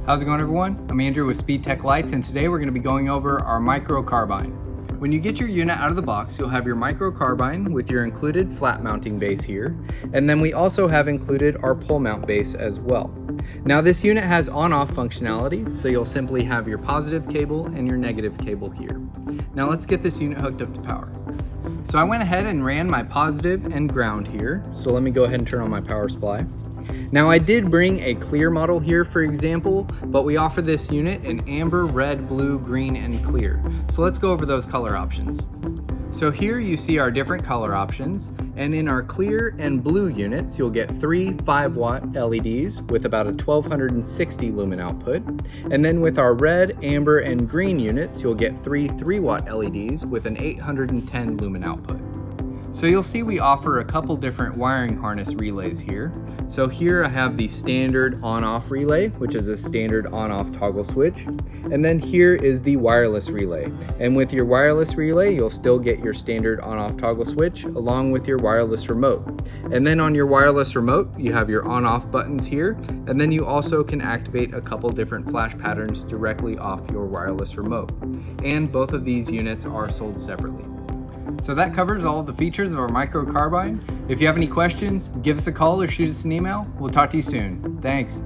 How's it going, everyone? I'm Andrew with SpeedTech Lights, and today we're going to be going over our micro carbine. When you get your unit out of the box, you'll have your micro carbine with your included flat mounting base here, and then we also have included our pole mount base as well. Now this unit has on-off functionality, so you'll simply have your positive cable and your negative cable here. Now let's get this unit hooked up to power. So I went ahead and ran my positive and ground here, so let me go ahead and turn on my power supply. Now I did bring a clear model here for example, but we offer this unit in amber, red, blue, green, and clear. So let's go over those color options. So here you see our different color options, and in our clear and blue units you'll get 3 5-watt LEDs with about a 1260 lumen output, and then with our red, amber, and green units you'll get 3 3-watt LEDs with an 810 lumen output. So you'll see we offer a couple different wiring harness relays here. So here I have the standard on-off relay, which is a standard on-off toggle switch. And then here is the wireless relay. And with your wireless relay, you'll still get your standard on-off toggle switch along with your wireless remote. And then on your wireless remote, you have your on-off buttons here. And then you also can activate a couple different flash patterns directly off your wireless remote. And both of these units are sold separately. So that covers all of the features of our micro carbine. If you have any questions, give us a call or shoot us an email. We'll talk to you soon. Thanks.